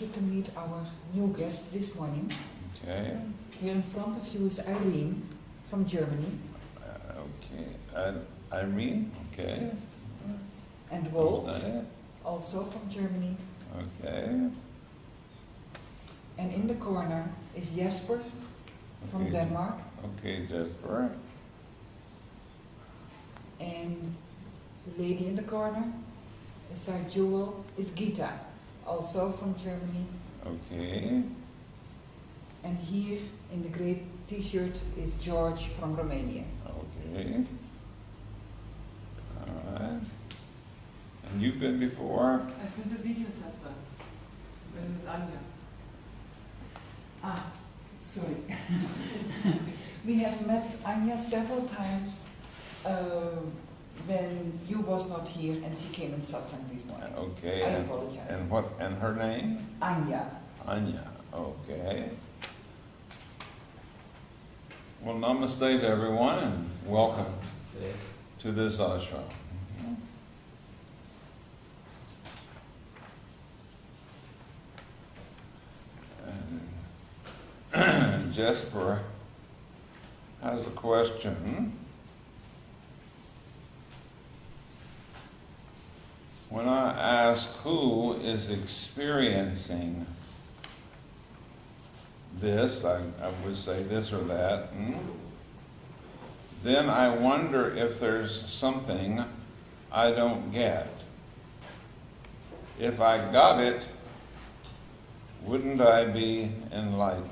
you to meet our new guest this morning. Okay. Here in front of you is Irene from Germany. Okay. Irene? Okay. And Wolf, Okay. also from Germany. Okay. And in the corner is Jesper from Okay. Denmark. Okay, Jesper. And the lady in the corner is our jewel, is Gita, also from Germany. Okay. And here in the grey t-shirt is George from Romania. Okay. All right. And you've been before? I did a video Satsang. My name is Anja. Ah, sorry. We have met Anja several times when you was not here and she came in Satsang this morning. Okay. I apologize. And her name? Anja. Anya. Okay. Well, namaste to everyone and welcome to this ashram. And Jesper has a question. When I ask who is experiencing this, I would say this or that, then I wonder if there's something I don't get. If I got it, wouldn't I be enlightened?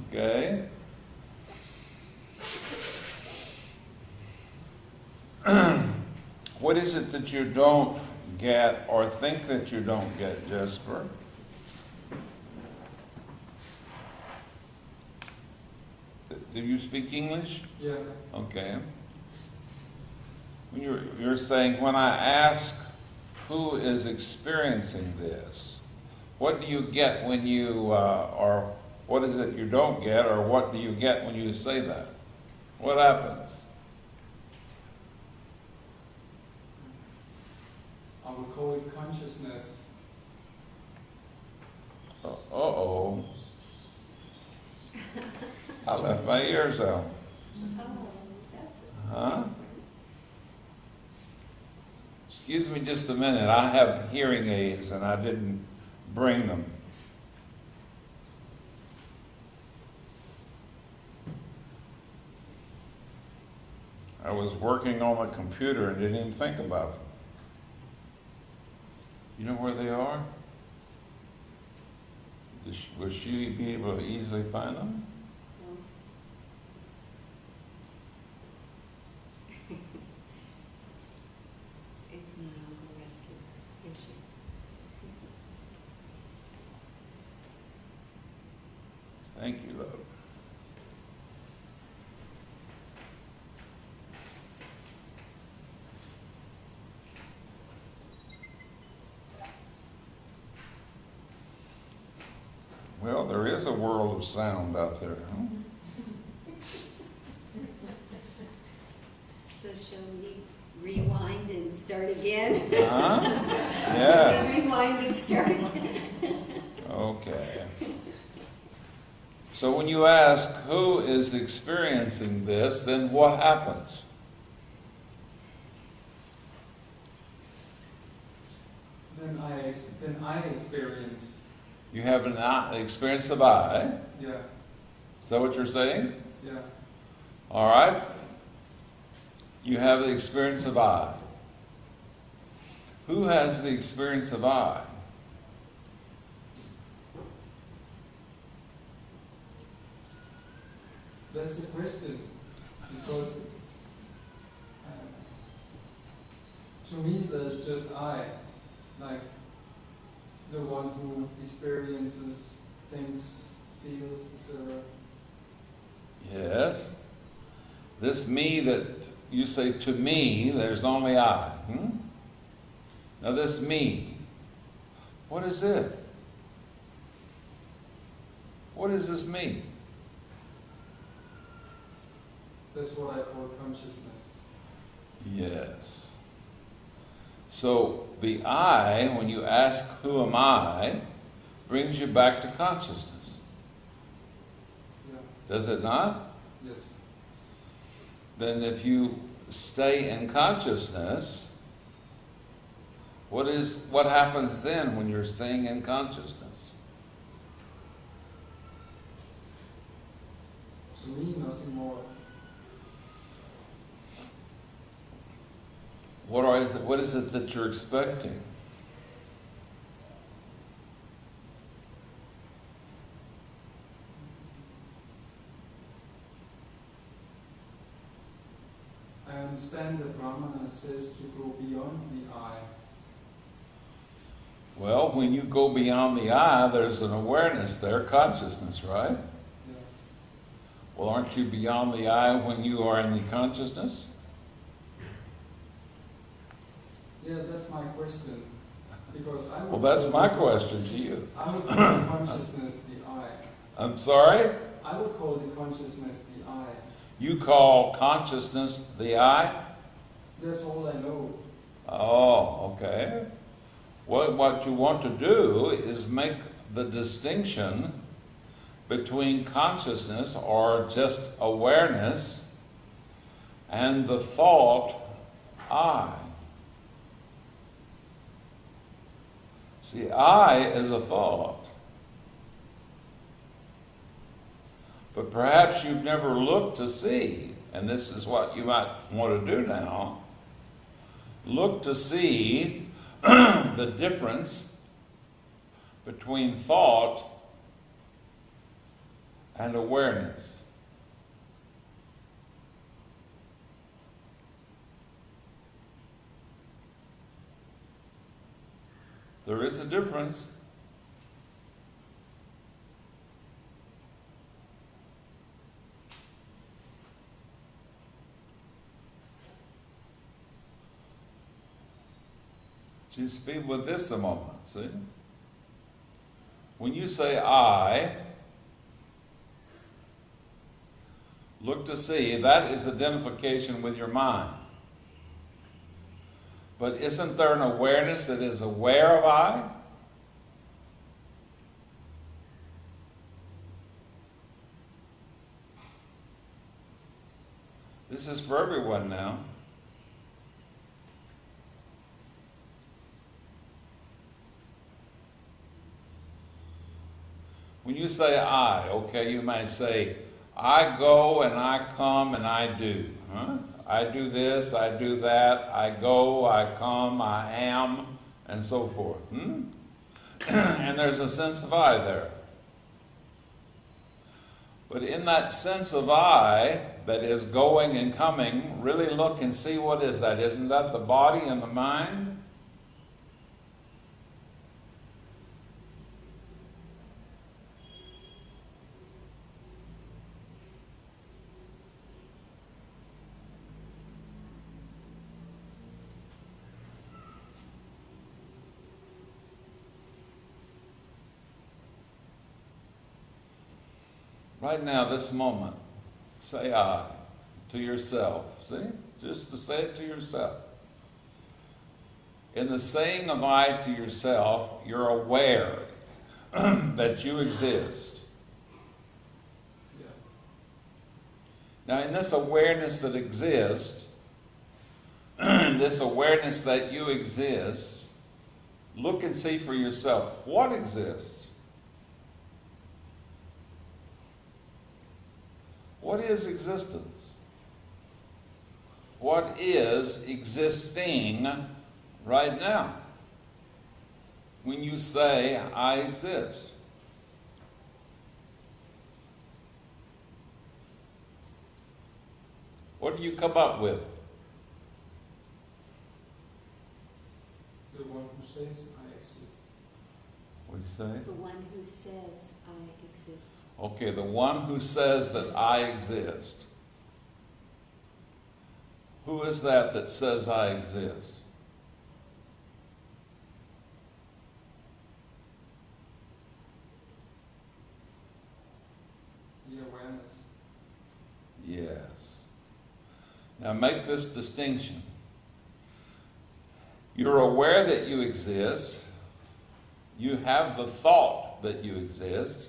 Okay? What is it that you don't get or think that you don't get, Jesper? Do you speak English? Yeah. Okay. When you're saying, when I ask who is experiencing this, what do you get when you, or what is it you don't get, or what do you get when you say that? What happens? I would call it consciousness. Uh-oh. I left my ears out. Oh, that's a Huh? difference. Excuse me just a minute. I have hearing aids and I didn't bring them. I was working on the computer and didn't even think about them. You know where they are? Will she be able to easily find them? Well, if not, I'll go rescue her. Here she is. Thank you, love. Well, there is a world of sound out there, huh? So shall we rewind and start again? Huh? Shall Yeah. we rewind and start again? Okay. So when you ask who is experiencing this, then what happens? Then I experience. You have an experience of I. Yeah. Is that what you're saying? Yeah. All right. You have the experience of I. Who has the experience of I? That's the question. Because to me, there's just I, like the one who experiences, thinks, feels, etc. Yes. This me that you say to me, there's only I. Now this me, what is it? What is this me? That's what I call consciousness. Yes. So the I, when you ask, who am I, brings you back to consciousness. Yeah. Does it not? Yes. Then if you stay in consciousness, what happens then when you're staying in consciousness? To me, nothing more. What is it that you're expecting? I understand that Ramana says to go beyond the I. Well, when you go beyond the I, there's an awareness there, consciousness, right? Yeah. Well, aren't you beyond the I when you are in the consciousness? Yeah, that's my question. Because I would Well, that's call my the- question to you. I would call the consciousness the I. I'm sorry? I would call the consciousness the I. You call consciousness the I? That's all I know. Oh, okay. What you want to do is make the distinction between consciousness or just awareness and the thought I. See, I is a thought. But perhaps you've never looked to see, and this is what you might want to do now, look to see the difference between thought and awareness. There is a difference. Just be with this a moment, see? When you say I, look to see, that is identification with your mind. But isn't there an awareness that is aware of I? This is for everyone now. When you say I, okay, you might say, I go and I come and I do. Huh? I do this, I do that, I go, I come, I am, and so forth. And there's a sense of I there. But in that sense of I that is going and coming, really look and see what is that. Isn't that the body and the mind? Right now, this moment, say I to yourself. See? Just to say it to yourself. In the saying of I to yourself, you're aware that you exist. Yeah. Now, in this awareness that exists, this awareness that you exist, look and see for yourself what exists. What is existence? What is existing right now? When you say, I exist. What do you come up with? The one who says I exist. What do you say? The one who says I exist. Okay, the one who says that I exist. Who is that says I exist? The awareness. Yes. Now make this distinction. You're aware that you exist. You have the thought that you exist.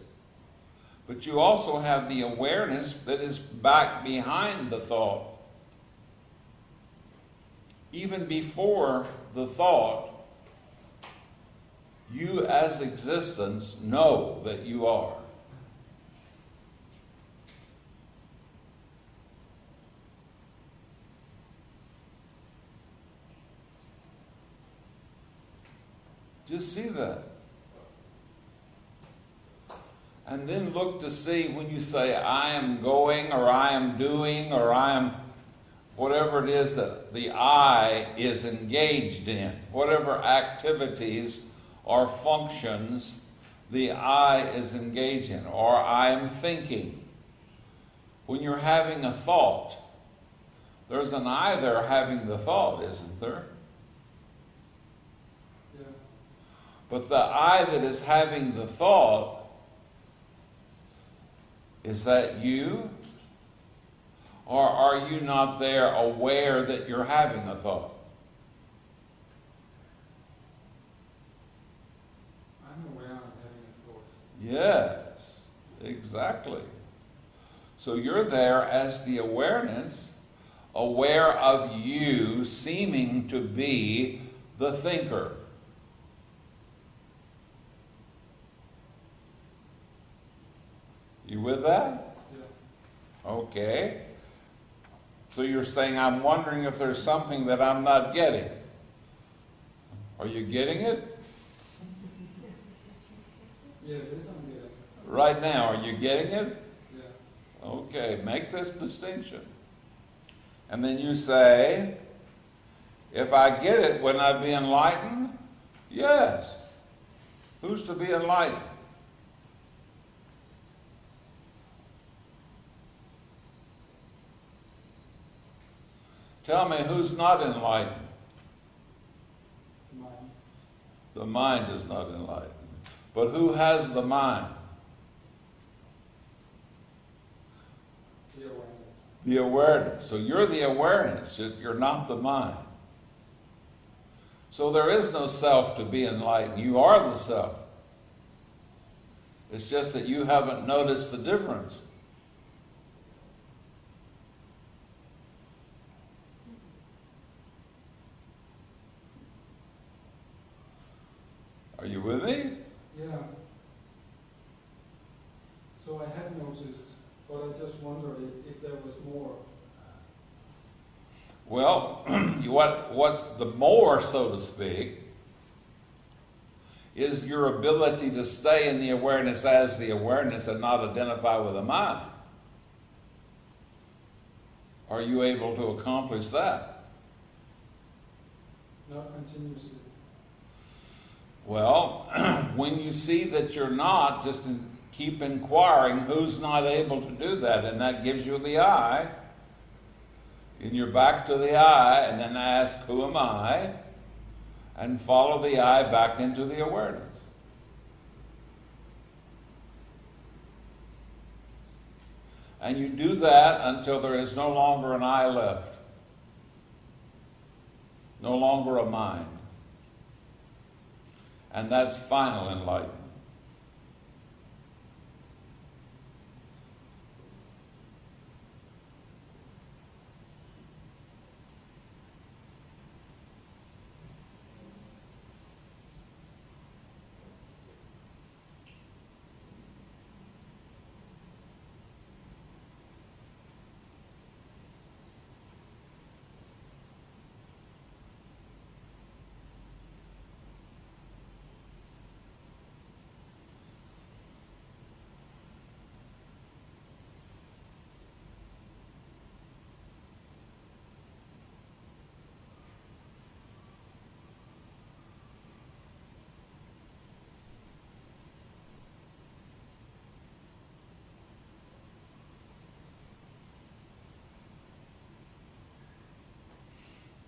But you also have the awareness that is back behind the thought. Even before the thought, you as existence know that you are. Just see that. And then look to see when you say, I am going, or I am doing, or I am, whatever it is that the I is engaged in, whatever activities or functions the I is engaged in, or I am thinking. When you're having a thought, there's an I there having the thought, isn't there? Yeah. But the I that is having the thought, is that you? Or are you not there aware that you're having a thought? I'm aware I'm having a thought. Yes, exactly. So you're there as the awareness, aware of you seeming to be the thinker. You with that? Yeah. Okay. So you're saying, I'm wondering if there's something that I'm not getting. Are you getting it? Yeah, this I'm getting. Right now, are you getting it? Yeah. Okay, make this distinction. And then you say, if I get it, wouldn't I be enlightened? Yes. Who's to be enlightened? Tell me who's not enlightened. Mind. The mind is not enlightened. But who has the mind? The awareness. The awareness. So you're the awareness. You're not the mind. So there is no self to be enlightened. You are the self. It's just that you haven't noticed the difference. Are you with me? Yeah. So I have noticed, but I just wonder if there was more. Well, what's the more, so to speak, is your ability to stay in the awareness as the awareness and not identify with the mind. Are you able to accomplish that? Not continuously. Well, when you see that you're not, just keep inquiring who's not able to do that, and that gives you the I. And you're back to the I, and then ask, who am I? And follow the I back into the awareness. And you do that until there is no longer an I left. No longer a mind. And that's final enlightenment.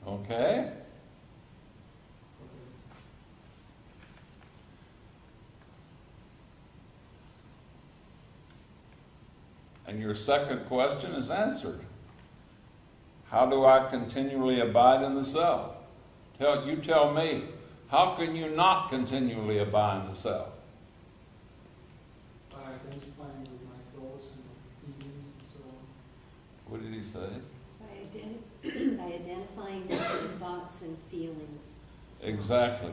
Okay? Okay. And your second question is answered. How do I continually abide in the self? You tell me, how can you not continually abide in the self? By identifying with my thoughts and feelings and so on. What did he say? By identifying with the thoughts and feelings. So, Exactly.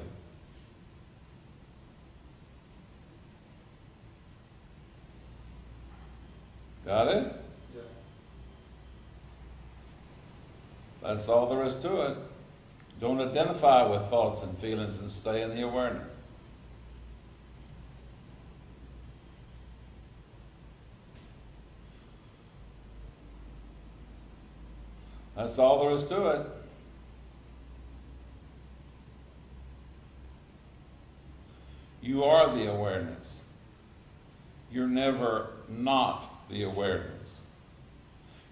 Got it? Yeah. That's all there is to it. Don't identify with thoughts and feelings and stay in the awareness. That's all there is to it. You are the awareness. You're never not the awareness.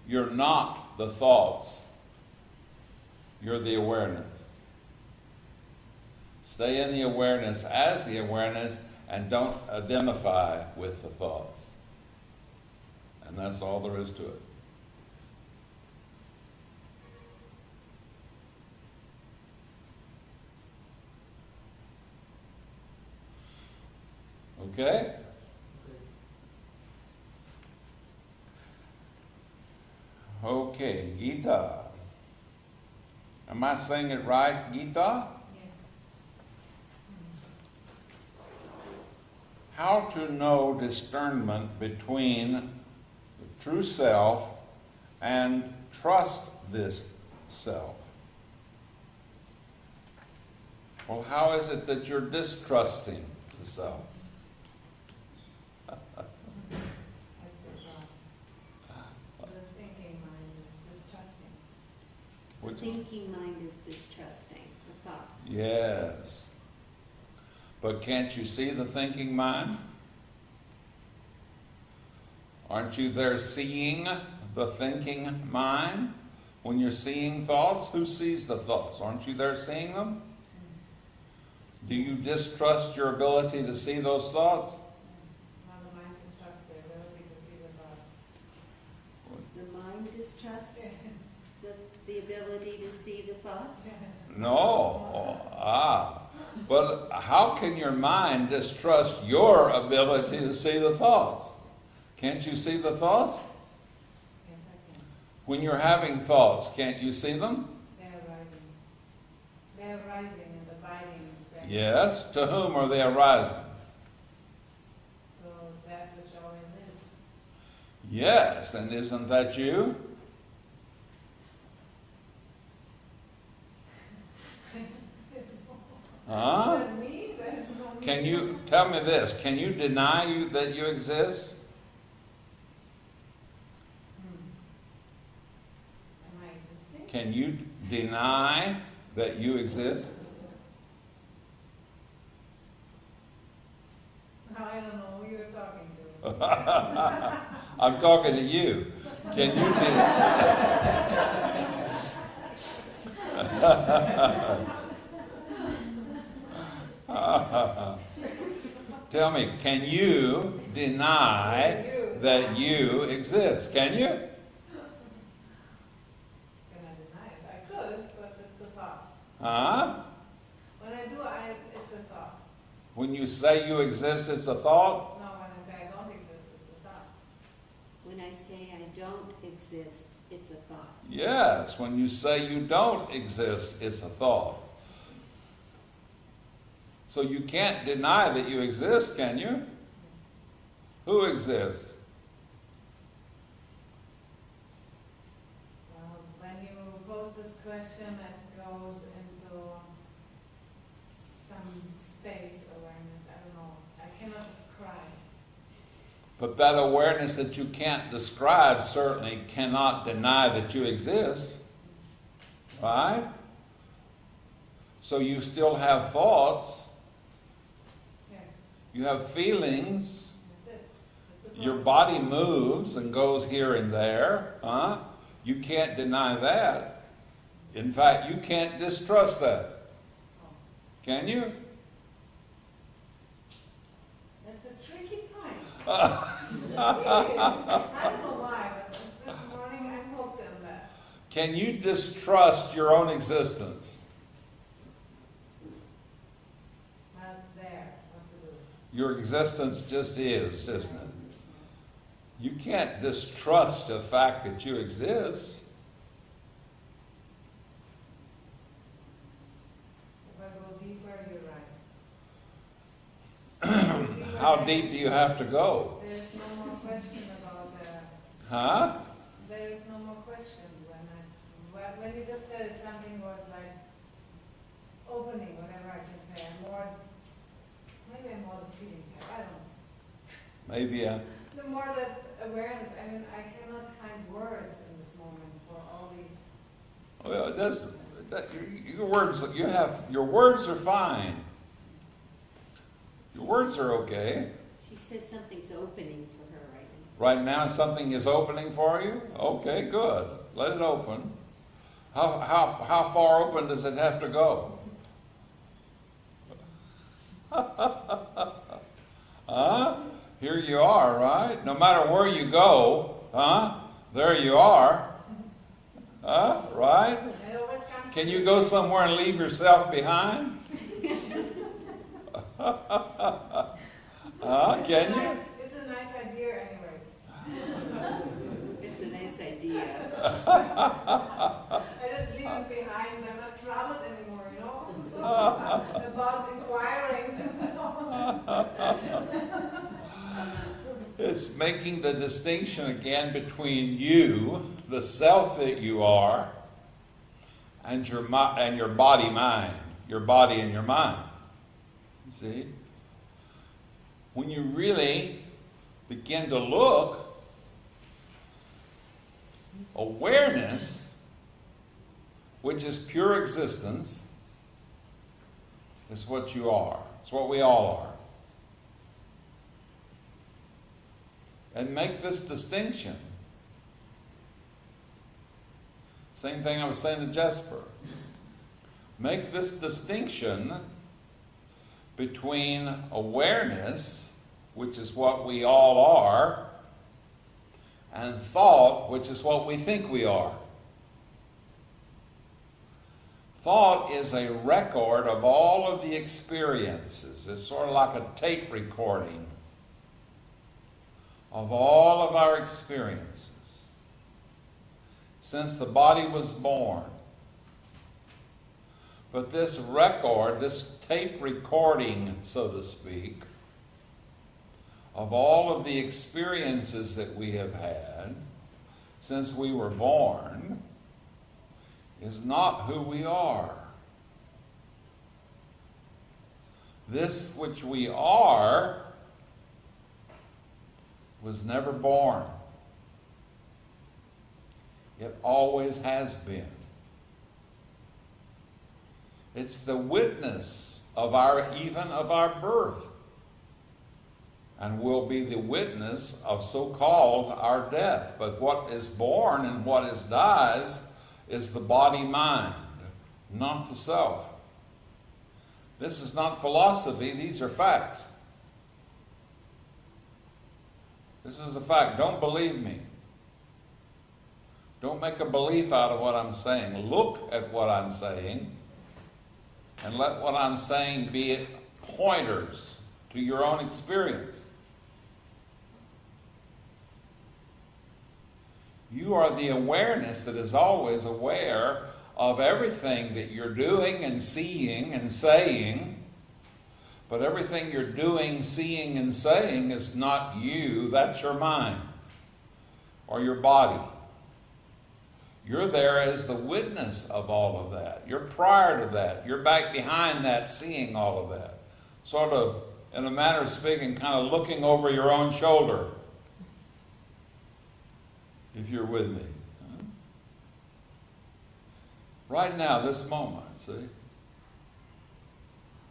You're not the thoughts. You're the awareness. Stay in the awareness as the awareness and don't identify with the thoughts. And that's all there is to it. Okay? Okay, Gita. Am I saying it right, Gita? Yes. How to know discernment between the true self and trust this self? Well, how is it that you're distrusting the self? I forgot. The thinking mind is distrusting. Which is- thinking mind is distrusting the thought. Yes. But can't you see the thinking mind? Aren't you there seeing the thinking mind? When you're seeing thoughts, who sees the thoughts? Aren't you there seeing them? Do you distrust your ability to see those thoughts? Now the mind distrusts the ability to see the thought. The mind distrusts the ability to see the thoughts. No. But how can your mind distrust your ability to see the thoughts? Can't you see the thoughts? Yes, I can. When you're having thoughts, can't you see them? They are rising. They are rising and abiding in space. Yes. To whom are they arising? So that which always is. Yes. And isn't that you? Huh? But me, there's no me. Can you tell me this? Can you deny that you exist? Am I existing? Can you deny that you exist? No, I don't know who you're talking to. I'm talking to you. Can you tell me, can you deny that you exist? Can you? Can I deny it? I could, but it's a thought. Huh? When I do, it's a thought. When you say you exist, it's a thought? No, when I say I don't exist, it's a thought. When I say I don't exist, it's a thought. Yes, when you say you don't exist, it's a thought. So you can't deny that you exist, can you? Who exists? Well, when you pose this question, it goes into some space awareness. I don't know. I cannot describe. But that awareness that you can't describe certainly cannot deny that you exist. Right? So you still have thoughts, Yes, you have feelings, that's it. It's a your thought. body moves and goes here and there. Huh? You can't deny that. In fact, you can't distrust that. Can you? That's a tricky point. Really, I don't know why, but this morning I poked them that. Can you distrust your own existence? it's there, what to do? Your existence just is, isn't it? You can't distrust the fact that you exist. If I go deeper, you're right. How deep do you have to go? There's no more question about that. Huh? There is no more question when you just said it, something was like opening, whatever I can say. Maybe I'm more the feeling here, I don't know. Maybe, The more that awareness, I mean, I cannot find words in this moment for all these. well, your words, your words are fine. Your words are okay. She says something's opening for her right now. Right now, something is opening for you? Okay, good. Let it open. How far open does it have to go? Huh? Here you are, right? No matter where you go, huh? There you are. Huh? Right? It always comes Can to you this- go somewhere and leave yourself behind? Can you? It's a nice idea anyways. It's a nice idea. I just leave it behind so I'm not troubled anymore, you know? About inquiring. It's making the distinction again between you, the self that you are, and your body-mind, your body and your mind. You see? When you really begin to look, awareness, which is pure existence, is what you are. It's what we all are. And make this distinction. Same thing I was saying to Jesper. Make this distinction between awareness, which is what we all are, and thought, which is what we think we are. Thought is a record of all of the experiences. It's sort of like a tape recording of all of our experiences since the body was born. But this record, this tape recording, so to speak, of all of the experiences that we have had since we were born is not who we are. This which we are was never born. It always has been. It's the witness of our birth, and will be the witness of so-called our death. But what is born and what is dies is the body-mind, not the self. This is not philosophy, these are facts. This is a fact. Don't believe me. Don't make a belief out of what I'm saying. Look at what I'm saying and let what I'm saying be pointers to your own experience. You are the awareness that is always aware of everything that you're doing and seeing and saying. But everything you're doing, seeing, and saying is not you. That's your mind or your body. You're there as the witness of all of that. You're prior to that. You're back behind that, seeing all of that. Sort of, in a manner of speaking, kind of looking over your own shoulder. If you're with me. Right now, this moment, see?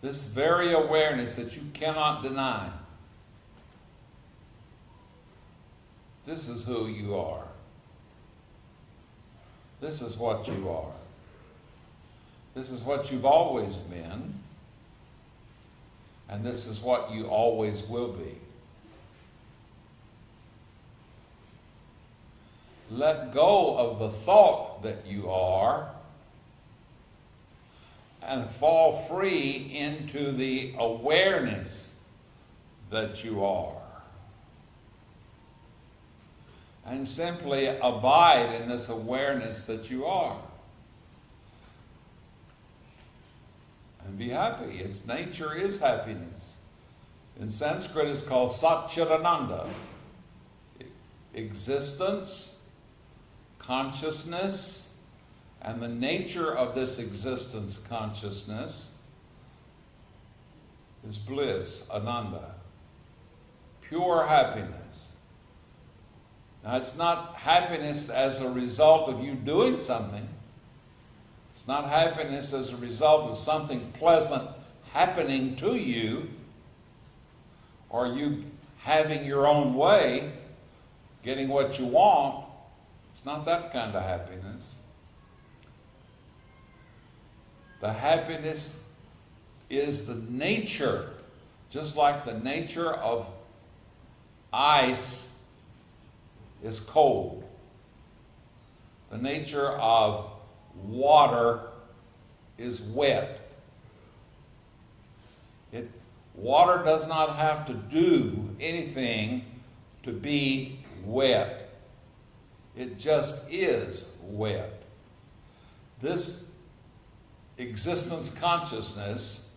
This very awareness that you cannot deny. This is who you are. This is what you are. This is what you've always been. And this is what you always will be. Let go of the thought that you are. and fall free into the awareness that you are. And simply abide in this awareness that you are. And be happy. Its nature is happiness. In Sanskrit it's called Satchidananda. Existence, consciousness, and the nature of this existence consciousness is bliss, ananda, pure happiness. Now it's not happiness as a result of you doing something. It's not happiness as a result of something pleasant happening to you, or you having your own way, getting what you want. It's not that kind of happiness. The happiness is the nature, just like the nature of ice is cold. The nature of water is wet. Water does not have to do anything to be wet. It just is wet. This existence consciousness,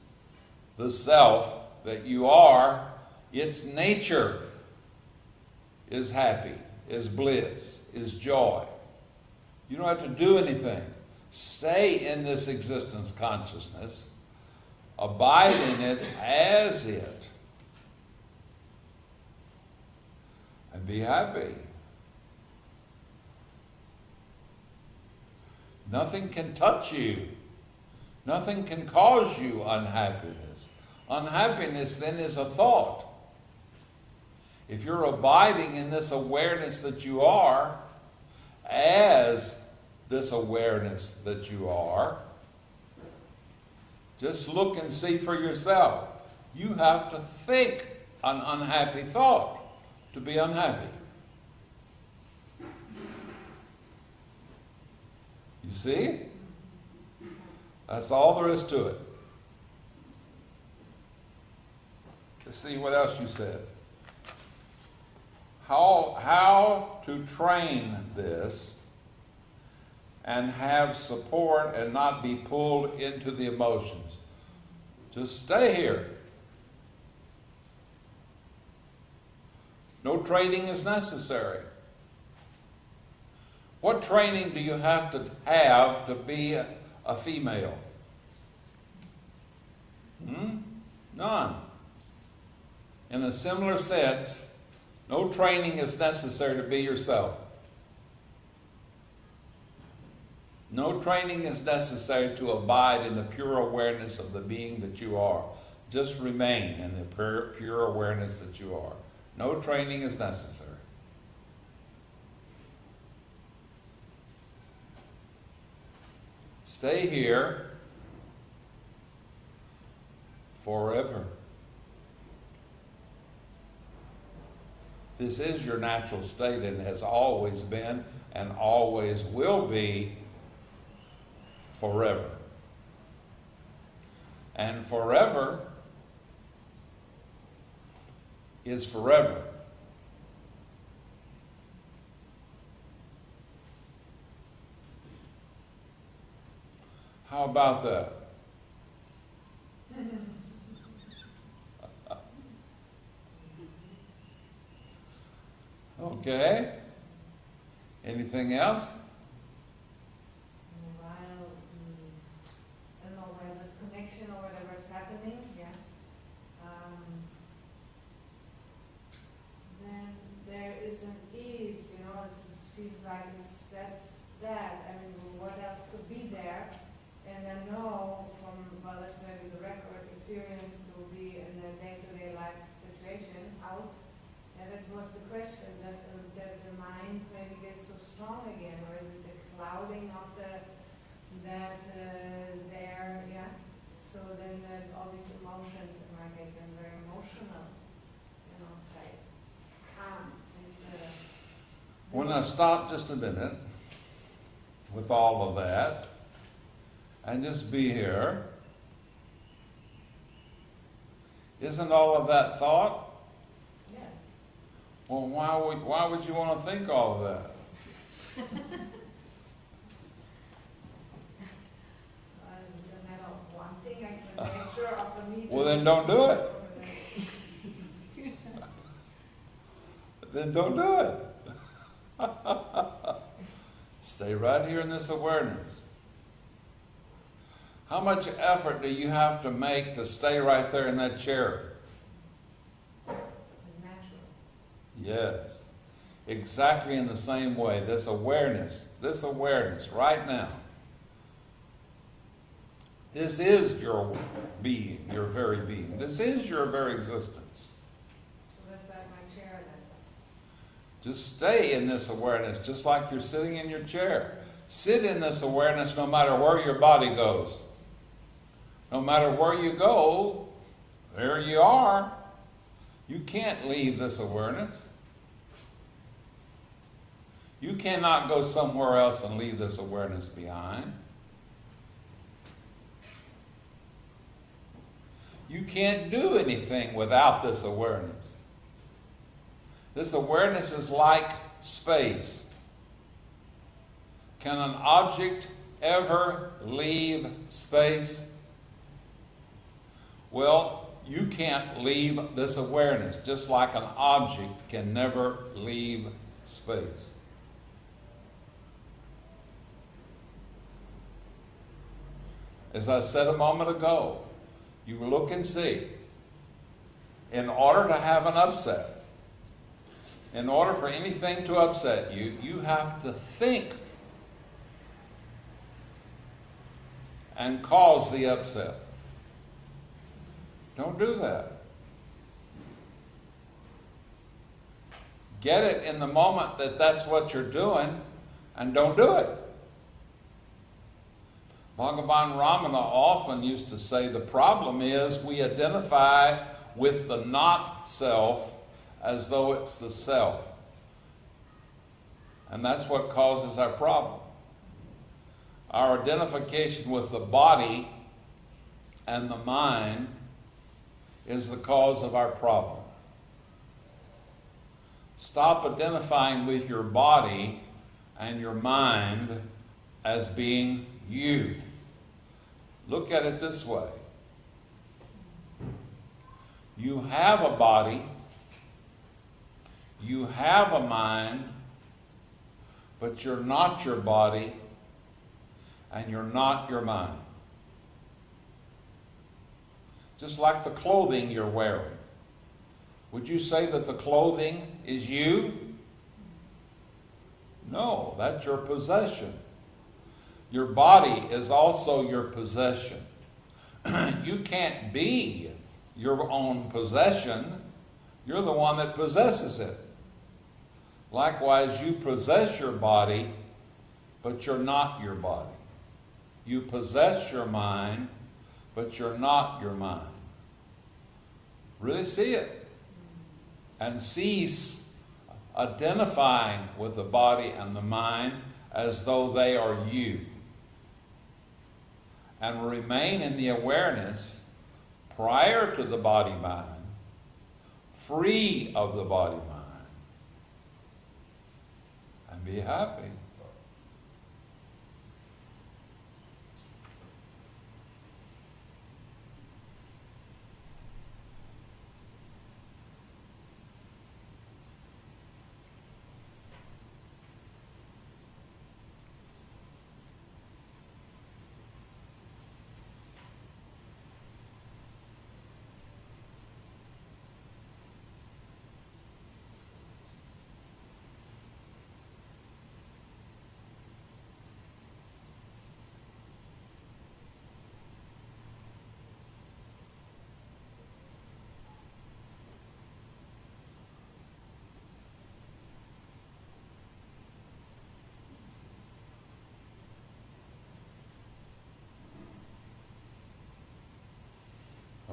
the self that you are, its nature is happy, is bliss, is joy. You don't have to do anything. Stay in this existence consciousness. Abide in it as it. And be happy. Nothing can touch you. Nothing can cause you unhappiness. Unhappiness then is a thought. If you're abiding in this awareness that you are, as this awareness that you are, just look and see for yourself. You have to think an unhappy thought to be unhappy. You see? That's all there is to it. Let's see what else you said. How to train this and have support and not be pulled into the emotions. Just stay here. No training is necessary. What training do you have to be a female? None. In a similar sense, no training is necessary to be yourself. No training is necessary to abide in the pure awareness of the being that you are. Just remain in the pure awareness that you are. No training is necessary. Stay here forever. This is your natural state and has always been and always will be forever. And forever is forever. How about that? Okay. Anything else? While, I don't know, when this connection or whatever is happening, then there is an ease, it feels like that's that. I mean, what else could be there? And I know from, that's maybe the record experience to be in the day-to-day life situation out. And that was the question, that the mind maybe gets so strong again, or is it the clouding of there, So then all these emotions, in my case, I'm very emotional, like calm. When I stop just a minute with all of that, and just be here, Isn't all of that thought? Yes. Well, why would you want to think all of that? It's a matter of wanting and the nature of the need. Well, then don't do it. Then don't do it. Stay right here in this awareness. How much effort do you have to make to stay right there in that chair? It's natural. Yes. Exactly in the same way. This awareness right now. This is your being, your very being. This is your very existence. So that's like my chair then. Just stay in this awareness, just like you're sitting in your chair. Sit in this awareness no matter where your body goes. No matter where you go, there you are. You can't leave this awareness. You cannot go somewhere else and leave this awareness behind. You can't do anything without this awareness. This awareness is like space. Can an object ever leave space? Well, you can't leave this awareness, just like an object can never leave space. As I said a moment ago, you look and see. In order to have an upset, in order for anything to upset you, you have to think and cause the upset. Don't do that. Get it in the moment that that's what you're doing, and don't do it. Bhagavan Ramana often used to say the problem is we identify with the not self as though it's the self. And that's what causes our problem. Our identification with the body and the mind is the cause of our problem. Stop identifying with your body and your mind as being you. Look at it this way. You have a body, you have a mind, but you're not your body and you're not your mind. Just like the clothing you're wearing. Would you say that the clothing is you? No, that's your possession. Your body is also your possession. You can't be your own possession. You're the one that possesses it. Likewise, you possess your body, but you're not your body. You possess your mind, but you're not your mind. Really see it. And cease identifying with the body and the mind as though they are you. And remain in the awareness prior to the body-mind, free of the body-mind. And be happy.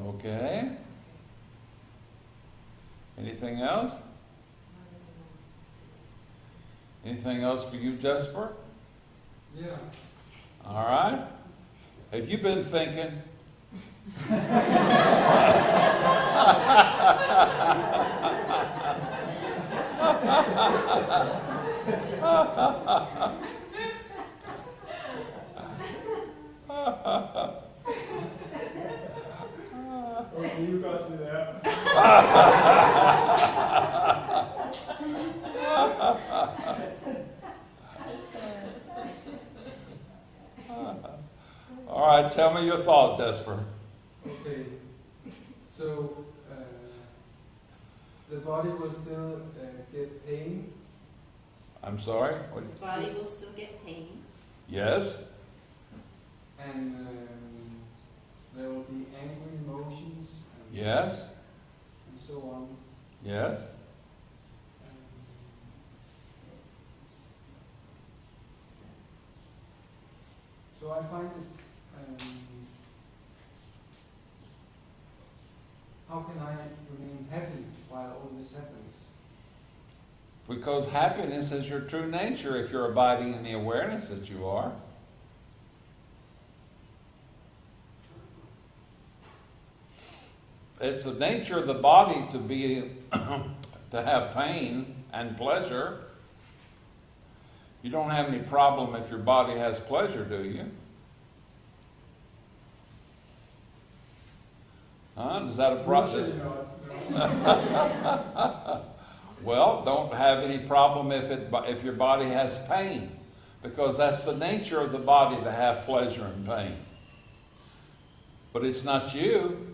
Okay. Anything else? Anything else for you, Jesper? Yeah. All right. Have you been thinking? All right, tell me your thought, Jesper. Okay, so the body will still get pain. I'm sorry? The body will still get pain. Yes? And there will be angry emotions and, Yes? and so on. Yes? So I find it, how can I remain happy while all this happens? Because happiness is your true nature if you're abiding in the awareness that you are. It's the nature of the body to be to have pain and pleasure. You don't have any problem if your body has pleasure, do you? Huh? Is that a process? Well, don't have any problem if your body has pain, because that's the nature of the body to have pleasure and pain. But it's not you.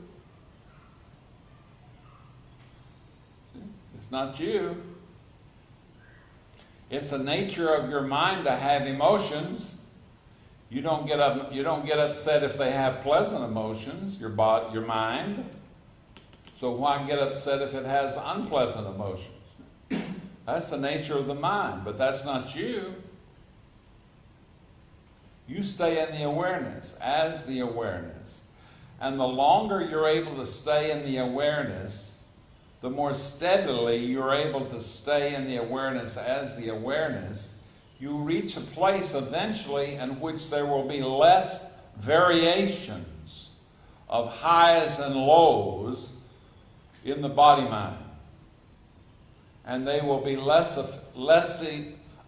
See? It's not you. It's the nature of your mind to have emotions. You don't get upset if they have pleasant emotions, your mind. So why get upset if it has unpleasant emotions? That's the nature of the mind, but that's not you. You stay in the awareness, as the awareness. And the longer you're able to stay in the awareness, the more steadily you're able to stay in the awareness as the awareness, you reach a place eventually in which there will be less variations of highs and lows in the body-mind. And they will be less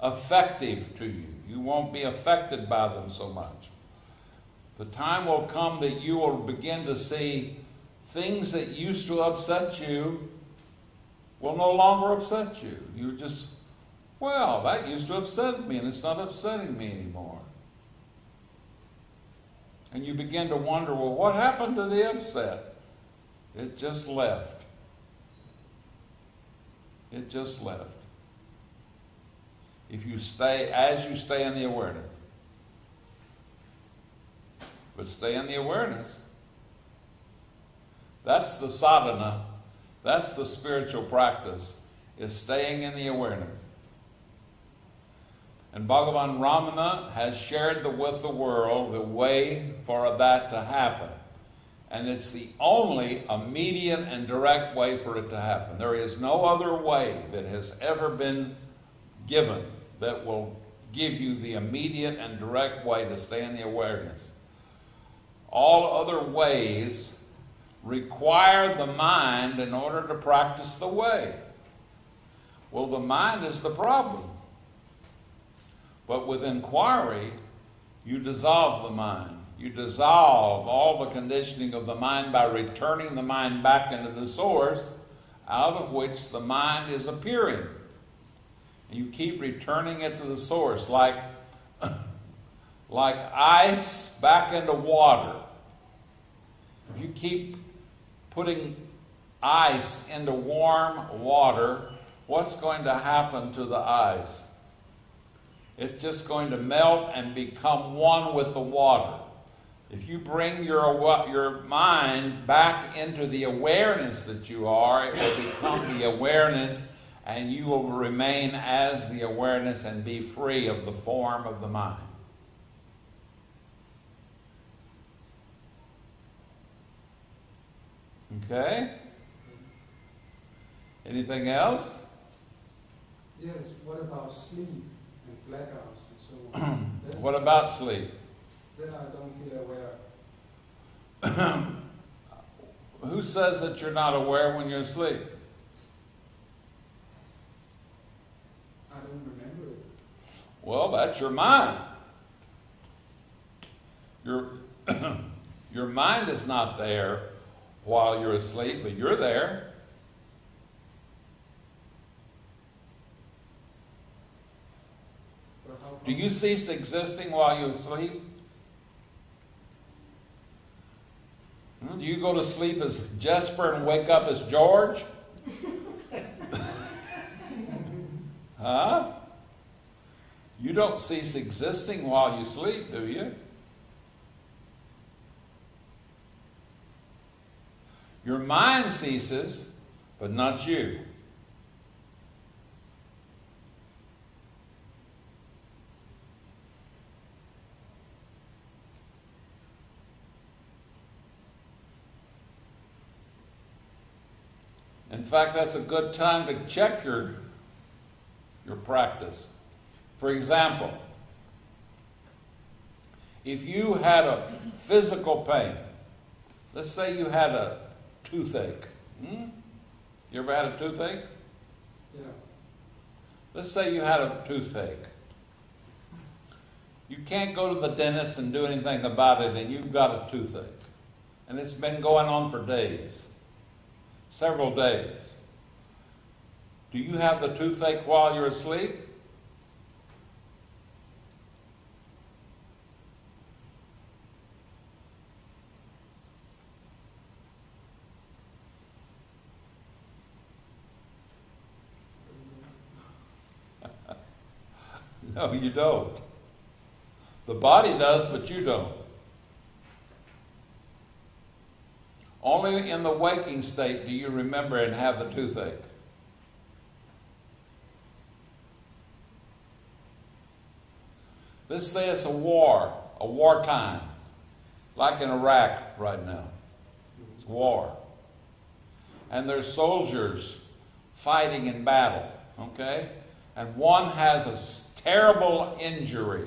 effective to you. You won't be affected by them so much. The time will come that you will begin to see things that used to upset you will no longer upset you. You just, well, that used to upset me and it's not upsetting me anymore. And you begin to wonder, well, what happened to the upset? It just left. It just left. If you stay, as you stay in the awareness. But stay in the awareness. That's the sadhana. That's the spiritual practice, is staying in the awareness. And Bhagavan Ramana has shared with the world the way for that to happen. And it's the only immediate and direct way for it to happen. There is no other way that has ever been given that will give you the immediate and direct way to stay in the awareness. All other ways require the mind in order to practice the way. Well, the mind is the problem. But with inquiry, you dissolve the mind. You dissolve all the conditioning of the mind by returning the mind back into the source, out of which the mind is appearing. And you keep returning it to the source, like ice back into water. If you keep putting ice into warm water, what's going to happen to the ice? It's just going to melt and become one with the water. If you bring your mind back into the awareness that you are, it will become the awareness, and you will remain as the awareness and be free of the form of the mind. Okay? Anything else? Yes, what about sleep and blackouts and so on? What about sleep? Then I don't feel aware. Who says that you're not aware when you're asleep? I don't remember it. Well, that's your mind. Your mind is not there while you're asleep, but you're there. But how Do you cease existing while you're asleep? Do you go to sleep as Jesper and wake up as George? Huh? You don't cease existing while you sleep, do you? Your mind ceases, but not you. In fact, that's a good time to check your practice. For example, if you had a physical pain, let's say you had a toothache. You ever had a toothache? Yeah. Let's say you had a toothache. You can't go to the dentist and do anything about it, and you've got a toothache. And it's been going on for days. Several days. Do you have the toothache while you're asleep? No, you don't. The body does, but you don't. Only in the waking state do you remember and have the toothache. Let's say it's a wartime, like in Iraq right now. It's war. And there's soldiers fighting in battle, okay? And one has a terrible injury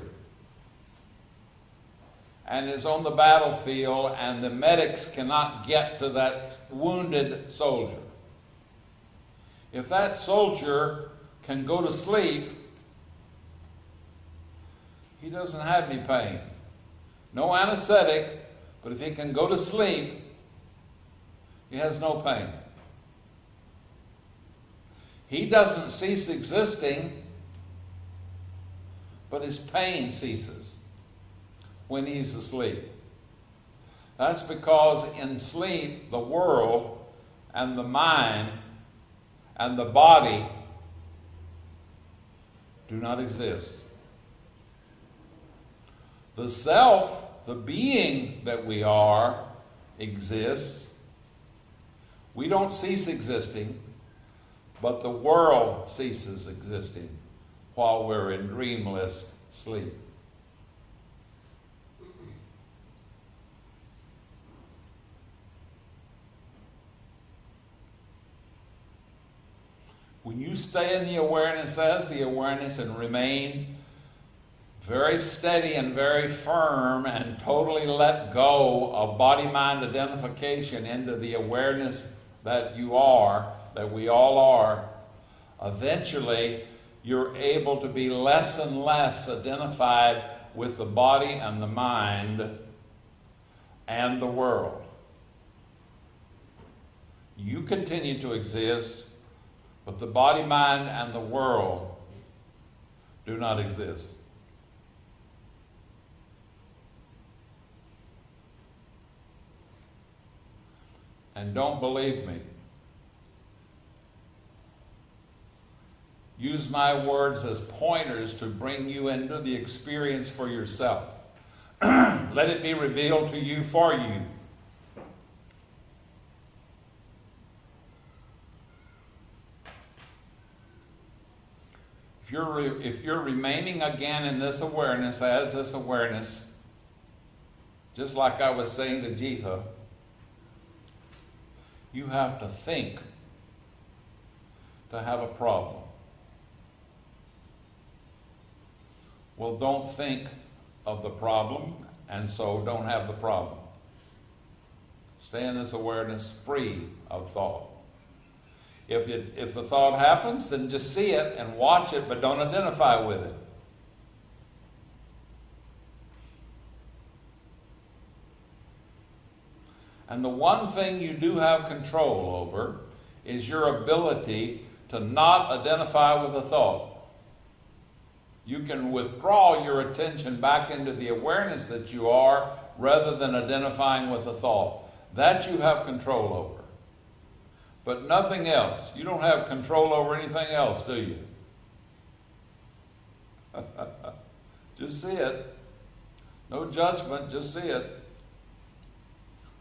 and is on the battlefield, and the medics cannot get to that wounded soldier. If that soldier can go to sleep, he doesn't have any pain. No anesthetic, but if he can go to sleep, he has no pain. He doesn't cease existing, but his pain ceases when he's asleep. That's because in sleep, the world and the mind and the body do not exist. The self, the being that we are, exists. We don't cease existing, but the world ceases existing while we're in dreamless sleep. When you stay in the awareness as the awareness and remain very steady and very firm and totally let go of body-mind identification into the awareness that you are, that we all are, eventually you're able to be less and less identified with the body and the mind and the world. You continue to exist, but the body, mind, and the world do not exist. And don't believe me. Use my words as pointers to bring you into the experience for yourself. Let it be revealed to you for you. If you're remaining again in this awareness as this awareness, just like I was saying to Jiva, you have to think to have a problem. Well, don't think of the problem, and so don't have the problem. Stay in this awareness free of thought. If the thought happens, then just see it and watch it, but don't identify with it. And the one thing you do have control over is your ability to not identify with a thought. You can withdraw your attention back into the awareness that you are rather than identifying with a thought. That you have control over. But nothing else. You don't have control over anything else, do you? Just see it. No judgment, just see it.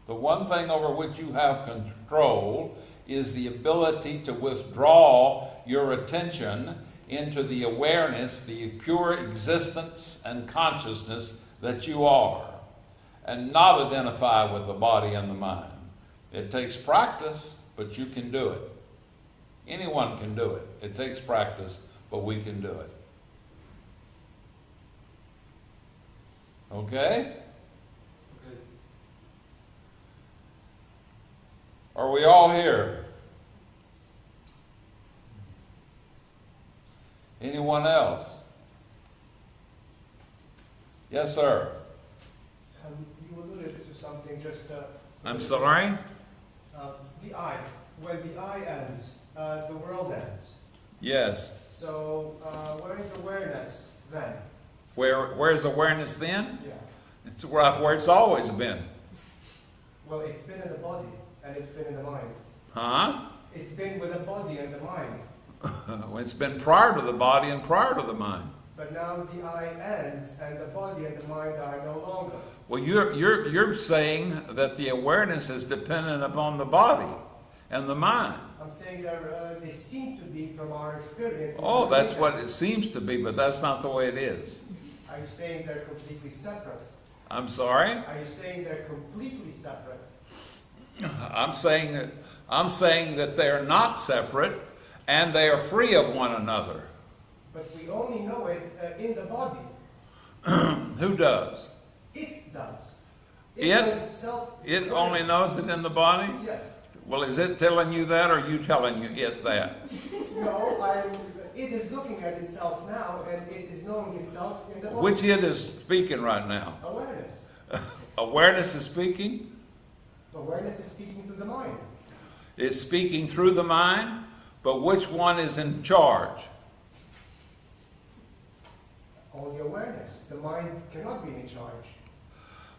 The one thing over which you have control is the ability to withdraw your attention into the awareness, the pure existence and consciousness that you are, and not identify with the body and the mind. It takes practice, but you can do it. Anyone can do it. It takes practice, but we can do it. Okay? Okay. Are we all here? Anyone else? Yes, sir. You alluded to something just. I'm sorry? The I. When the I ends, the world ends. Yes. So, where is awareness then? Where's awareness then? Yeah. It's where it's always been. Well, it's been in the body and it's been in the mind. Huh? It's been with the body and the mind. It's been prior to the body and prior to the mind. But now the I ends and the body and the mind are no longer. Well, you're saying that the awareness is dependent upon the body and the mind. I'm saying that they seem to be from our experience. Oh, that's what it seems to be, but that's not the way it is. Are you saying they're completely separate? I'm sorry? Are you saying they're completely separate? I'm saying that they're not separate and they are free of one another. But we only know it in the body. Who does? It does. It? Knows itself. It only knows it in the body? Yes. Well, is it telling you that, or are you telling it that? No, it is looking at itself now, and it is knowing itself in the body. Which it is speaking right now? Awareness. Awareness is speaking? Awareness is speaking through the mind. It's speaking through the mind, but which one is in charge? Only awareness. The mind cannot be in charge.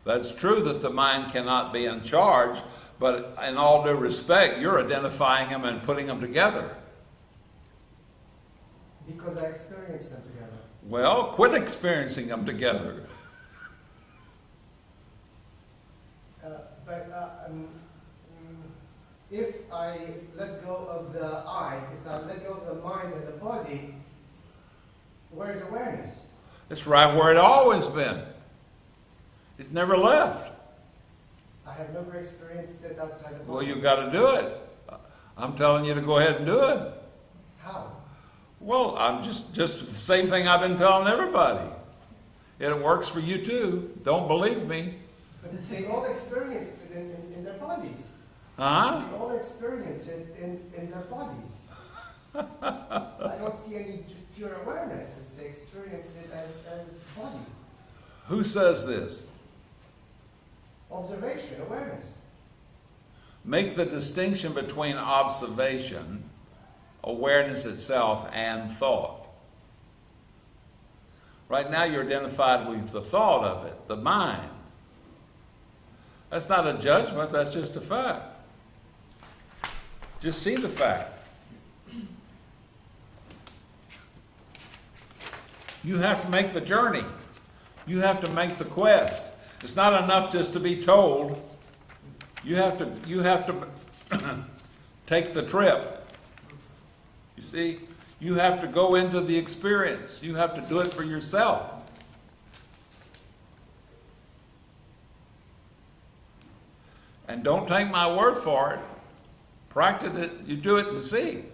That's true that the mind cannot be in charge, but in all due respect, you're identifying them and putting them together. Because I experienced them together. Well, quit experiencing them together. If I let go of the I, if I let go of the mind and the body, where's awareness? It's right where it always been. It's never left. I have never experienced it outside the body. Well, you've got to do it. I'm telling you to go ahead and do it. How? Well, I'm just the same thing I've been telling everybody. It works for you too. Don't believe me. But they all experienced it in their bodies. Huh? They all experience it in their bodies. I don't see any just pure awareness as they experience it as body. Who says this? Observation, awareness. Make the distinction between observation, awareness itself, and thought. Right now you're identified with the thought of it, the mind. That's not a judgment, that's just a fact. Just see the fact. You have to make the journey. You have to make the quest. It's not enough just to be told. You have to take the trip. You see, you have to go into the experience. You have to do it for yourself. And don't take my word for it. Practice it. You do it and see.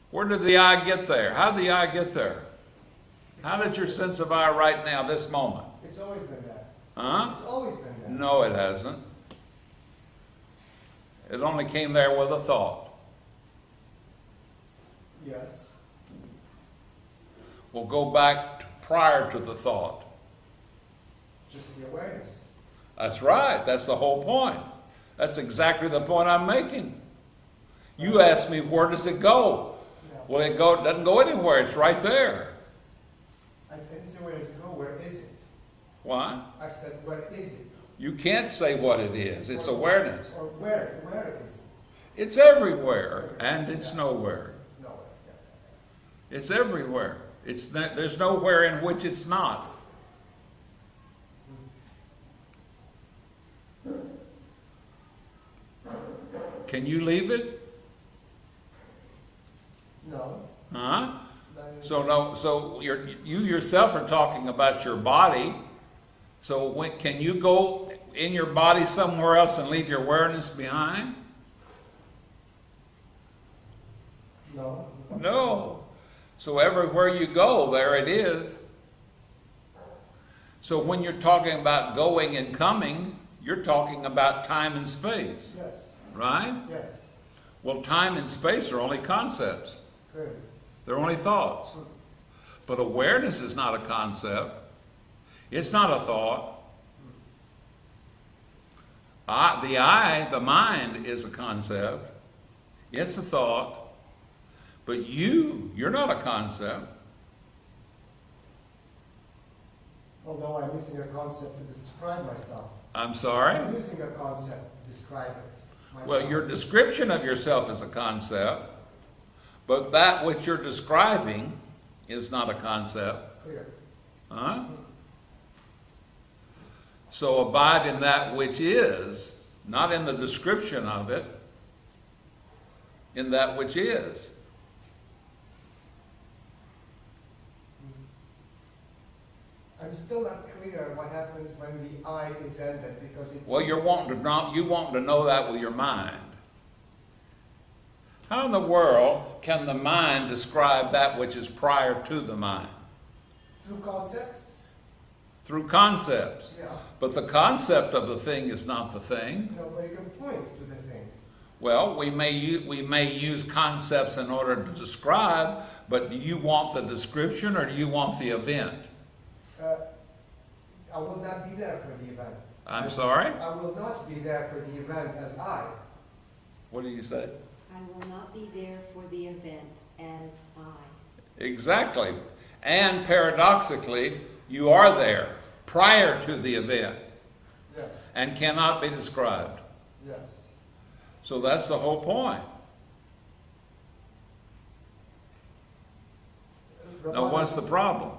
Where did the I get there? How did the I get there? How did your sense of I right now, this moment? It's always been there. Huh? It's always been there. No, it hasn't. It only came there with a thought. Yes. We'll go back to prior to the thought. It's just the awareness. That's right. That's the whole point. That's exactly the point I'm making. You asked me, where does it go? No. Well, it doesn't go anywhere. It's right there. I didn't say where does it go, where is it? Why? I said, where is it? You can't say what it is. It's awareness. Or where is it? It's everywhere, and it's nowhere. Nowhere. It's everywhere. There's nowhere in which it's not. Can you leave it? No. Huh? So you yourself are talking about your body. So can you go in your body somewhere else and leave your awareness behind? No. No. So everywhere you go, there it is. So when you're talking about going and coming, you're talking about time and space, Yes. right? Yes. Well, time and space are only concepts. Good. They're only thoughts. But awareness is not a concept. It's not a thought. The mind is a concept. It's a thought. But you're not a concept. Although I'm using a concept to describe myself. I'm sorry? I'm using a concept to describe it. Myself. Well, your description of yourself is a concept, but that which you're describing is not a concept. Clear. Huh? So abide in that which is, not in the description of it, in that which is. I'm still not clear what happens when the I is ended because it's. Well, you want to know that with your mind. How in the world can the mind describe that which is prior to the mind? Through concepts? Through concepts. Yeah. But the concept of the thing is not the thing. Nobody can point to the thing. Well, we may use concepts in order to describe, but do you want the description or do you want the event? I will not be there for the event. I'm sorry? I will not be there for the event as I. What do you say? I will not be there for the event as I. Exactly. And paradoxically, you are there prior to the event Yes. and cannot be described. Yes. So that's the whole point. Now, what's the problem?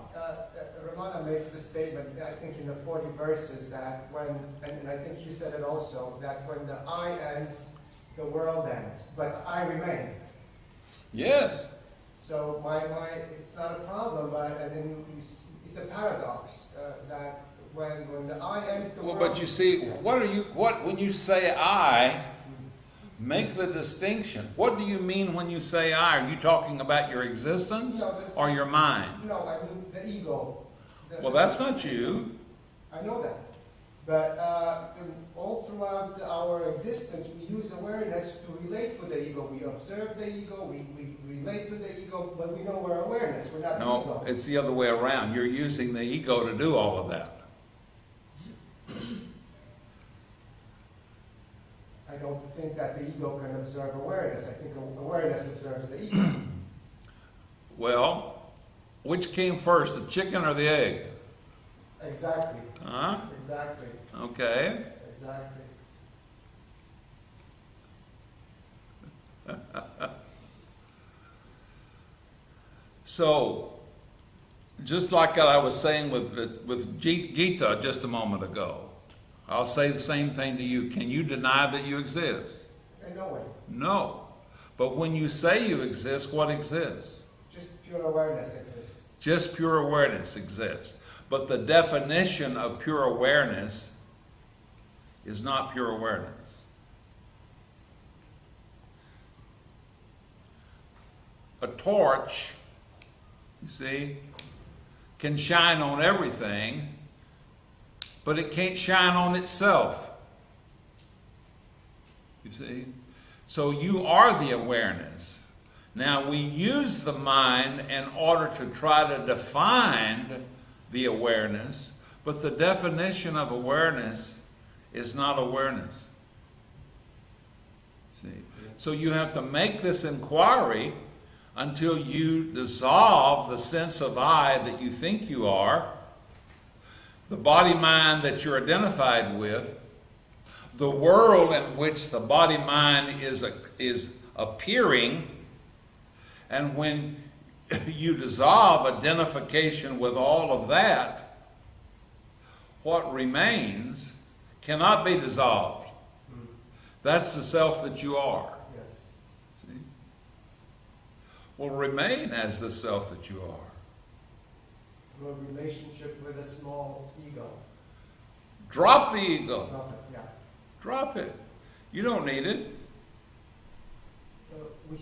Ramana makes the statement, I think in the 40 verses, that when, and I think you said it also, that when the I ends, the world ends, but I remain. Yes. So it's not a problem, but and then it's a paradox that when the I ends, the Well, world. but you see, when you say I, make the distinction. What do you mean when you say I? Are you talking about your existence or your mind? No, I mean the ego. Well, that's not you. I know that. But all throughout our existence, we use awareness to relate with the ego. We observe the ego, we relate with the ego, but we know we're awareness, we're not the No, ego. it's the other way around. You're using the ego to do all of that. I don't think that the ego can observe awareness. I think awareness observes the ego. Well, which came first, the chicken or the egg? Exactly. Huh? Exactly. Okay. Exactly. So, just like I was saying with Gita just a moment ago, I'll say the same thing to you. Can you deny that you exist? In no way. No. But when you say you exist, what exists? Just pure awareness exists. Just pure awareness exists. But the definition of pure awareness is not pure awareness. A torch, you see, can shine on everything, but it can't shine on itself. You see? So you are the awareness. Now we use the mind in order to try to define the awareness, but the definition of awareness is not awareness. See? So you have to make this inquiry until you dissolve the sense of I that you think you are, the body-mind that you're identified with, the world in which the body-mind is appearing, and when you dissolve identification with all of that, what remains cannot be dissolved. That's the self that you are. Yes. See? Will remain as the self that you are. Through a relationship with a small ego. Drop the ego. Drop it, yeah. Drop it. You don't need it. We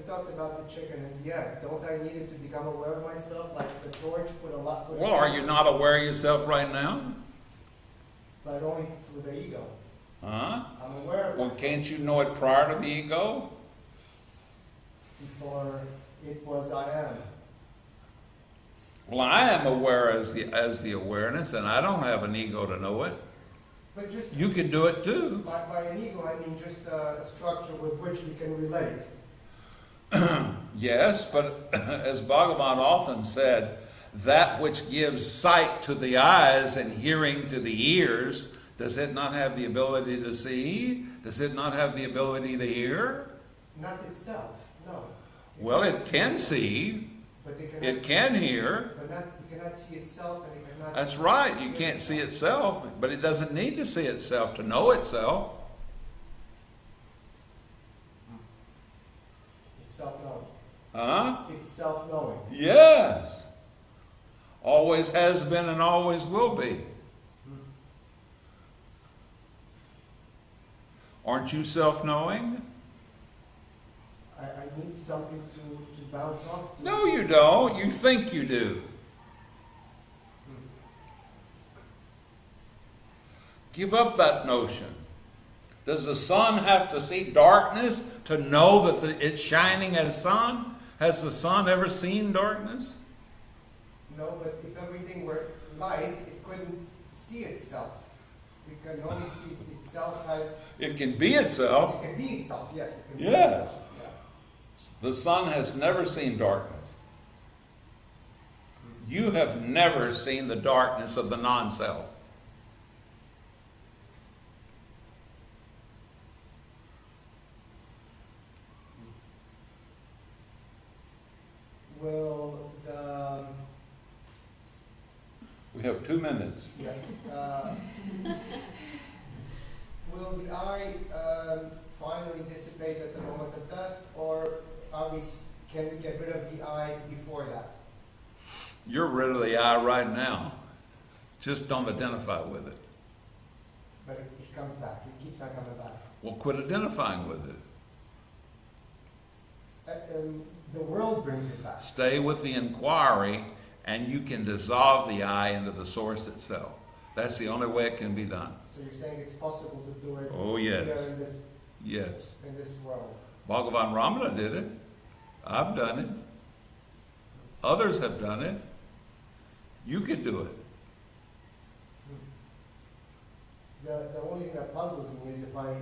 talked about the chicken and the egg. Don't I need it to become aware of myself? Like the torch put a lot. Well, are you not aware of yourself right now? But only through the ego. Huh? I'm aware of Well, myself. can't you know it prior to the ego? Before it was I am. Well, I am aware as the awareness, and I don't have an ego to know it. But just You can do it too. by an ego, I mean just a structure with which we can relate. Yes, but as Bhagavan often said, that which gives sight to the eyes and hearing to the ears, does it not have the ability to see? Does it not have the ability to hear? Not itself, no. Well, it can see, But it cannot it can hear. But it cannot see itself, and it cannot. That's right, you can't see itself, but it doesn't need to see itself to know itself. It's self-knowing. Huh? It's self-knowing. Yes. Always has been and always will be. Aren't you self-knowing? I need something to bounce off to. No, you don't. You think you do. Give up that notion. Does the sun have to see darkness to know that it's shining as sun? Has the sun ever seen darkness? No, but if everything were light, it couldn't see itself. It can only see itself as. It can be itself. It can be itself, yes. It can be Yes. itself. Yeah. The sun has never seen darkness. You have never seen the darkness of the non-self. Will the. We have 2 minutes. Yes. Will the I finally dissipate at the moment of death, or can we get rid of the I before that? You're rid of the I right now. Just don't identify with it. But it comes back. It keeps on coming back. Well, quit identifying with it. The world brings it back. Stay with the inquiry, and you can dissolve the I into the source itself. That's the only way it can be done. So you're saying it's possible to do it Oh, yes. here Yes. in this world. Bhagavan Ramana did it. I've done it. Others have done it. You can do it. The only thing that puzzles me is if I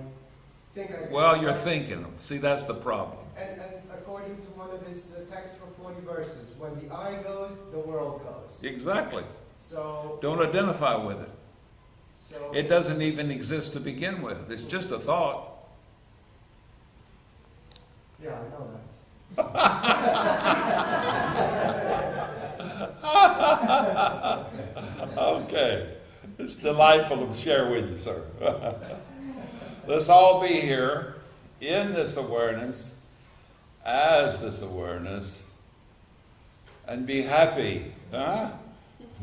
think I can. Well, you're thinking. See, that's the problem. And according to one of his texts for 40 verses, when the I goes, the world goes. Exactly. So. Don't identify with it. So. It doesn't even exist to begin with. It's just a thought. Yeah, I know that. Okay. It's delightful to share with you, sir. Let's all be here in this awareness, as this awareness, and be happy. Huh?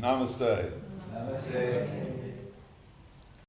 Namaste. Namaste.